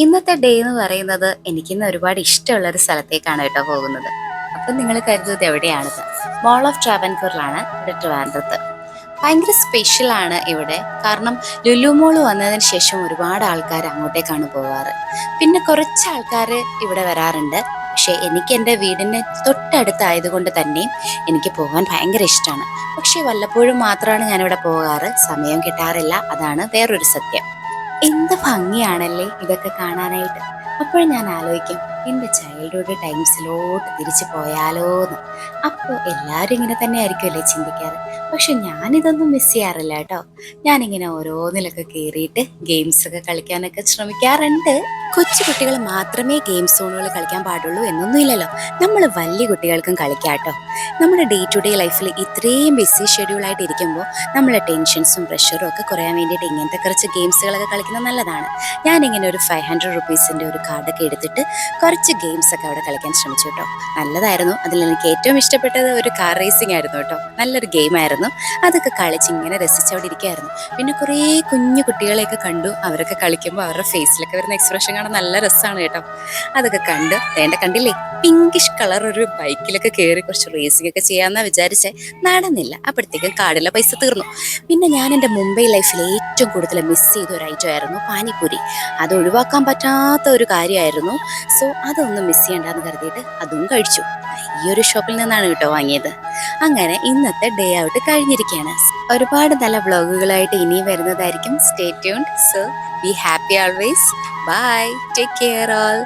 ഇന്നത്തെ ഡേ എന്ന് പറയുന്നത് എനിക്കിന്ന് ഒരുപാട് ഇഷ്ടമുള്ള ഒരു സ്ഥലത്തേക്കാണ് കേട്ടോ പോകുന്നത്. അപ്പം നിങ്ങൾ കരുതുന്നത് എവിടെയാണിത്? മോൾ ഓഫ് ട്രാവൻകൂറിലാണ്, ഇവിടെ ട്രിവാൻഡ്രത്ത്. ഭയങ്കര സ്പെഷ്യലാണ് ഇവിടെ. കാരണം ലുലു മോള് വന്നതിന് ശേഷം ഒരുപാട് ആൾക്കാർ അങ്ങോട്ടേക്കാണ് പോവാറ്. പിന്നെ കുറച്ച് ആൾക്കാർ ഇവിടെ വരാറുണ്ട്. പക്ഷെ എനിക്ക് എൻ്റെ വീടിന് തൊട്ടടുത്തായതുകൊണ്ട് തന്നെ എനിക്ക് പോകാൻ ഭയങ്കര ഇഷ്ടമാണ്. പക്ഷെ വല്ലപ്പോഴും മാത്രമാണ് ഞാനിവിടെ പോകാറ്, സമയം കിട്ടാറില്ല, അതാണ് വേറൊരു സത്യം. എന്ത് ഭംഗിയാണല്ലേ ഇതൊക്കെ കാണാനായിട്ട്. അപ്പോൾ ഞാൻ ആലോചിക്കും, എൻ്റെ ചൈൽഡ്ഹുഡ് ടൈംസിലോട്ട് തിരിച്ചു പോയാലോന്ന്. അപ്പോൾ എല്ലാവരും ഇങ്ങനെ തന്നെ ആയിരിക്കുമല്ലേ ചിന്തിക്കാറ്. പക്ഷെ ഞാനിതൊന്നും മിസ് ചെയ്യാറില്ല കേട്ടോ. ഞാനിങ്ങനെ ഓരോന്നിലൊക്കെ കയറിയിട്ട് ഗെയിംസ് ഒക്കെ കളിക്കാനൊക്കെ ശ്രമിക്കാറുണ്ട്. കൊച്ചു കുട്ടികൾ മാത്രമേ ഗെയിം സോണുകൾ കളിക്കാൻ പാടുള്ളൂ എന്നൊന്നും ഇല്ലല്ലോ. നമ്മൾ വലിയ കുട്ടികൾക്കും കളിക്കാം കേട്ടോ. നമ്മുടെ ഡേ ടു ഡേ ലൈഫിൽ ഇത്രയും ബിസി ഷെഡ്യൂളായിട്ട് ഇരിക്കുമ്പോൾ നമ്മളെ ടെൻഷൻസും പ്രഷറും ഒക്കെ കുറയാൻ വേണ്ടിയിട്ട് ഇങ്ങനത്തെ കുറച്ച് ഗെയിംസുകളൊക്കെ കളിക്കുന്നത് നല്ലതാണ്. ഞാനിങ്ങനെ ഒരു 500 ഒരു കാർഡൊക്കെ എടുത്തിട്ട് കുറച്ച് ഗെയിംസ് ഒക്കെ അവിടെ കളിക്കാൻ ശ്രമിച്ചു കേട്ടോ. നല്ലതായിരുന്നു. അതിൽ എനിക്ക് ഏറ്റവും ഇഷ്ടപ്പെട്ടത് ഒരു കാർ റേസിംഗ് ആയിരുന്നു കേട്ടോ. നല്ലൊരു ഗെയിമായിരുന്നു. അതൊക്കെ കളിച്ച് ഇങ്ങനെ രസിച്ചവിടെ ഇരിക്കുകയായിരുന്നു. പിന്നെ കുറേ കുഞ്ഞു കുട്ടികളെയൊക്കെ കണ്ടു. അവരൊക്കെ കളിക്കുമ്പോൾ അവരുടെ ഫേസിലൊക്കെ വരുന്ന എക്സ്പ്രഷൻ കാണാൻ നല്ല രസമാണ് കേട്ടോ. അതൊക്കെ കണ്ട് വേണ്ട കണ്ടില്ലേ, പിങ്കിഷ് കളർ ഒരു ബൈക്കിലൊക്കെ കയറി കുറച്ച് റേസിംഗ് ഒക്കെ ചെയ്യാമെന്നാ വിചാരിച്ചേ. നടന്നില്ല. അപ്പോഴത്തേക്കും കാർഡിലെ പൈസ തീർന്നു. പിന്നെ ഞാൻ എൻ്റെ മുംബൈ ലൈഫിൽ ഏറ്റവും കൂടുതൽ മിസ് ചെയ്ത ഒരു ഐറ്റം ആയിരുന്നു പാനിപ്പൂരി. അത് ഒഴിവാക്കാൻ പറ്റാത്ത ഒരു കാര്യമായിരുന്നു. സോ അതൊന്നും മിസ് ചെയ്യണ്ടെന്ന് കരുതിയിട്ട് അതും കഴിച്ചു. ഈ ഒരു ഷോപ്പിൽ നിന്നാണ് കേട്ടോ വാങ്ങിയത്. അങ്ങനെ ഇന്നത്തെ ഡേ ഔട്ട് കഴിഞ്ഞിരിക്കുകയാണ്. ഒരുപാട് നല്ല വ്ളോഗുകളായിട്ട് ഇനിയും വരുന്നതായിരിക്കും. Stay tuned. So be happy always. Bye. Take care all.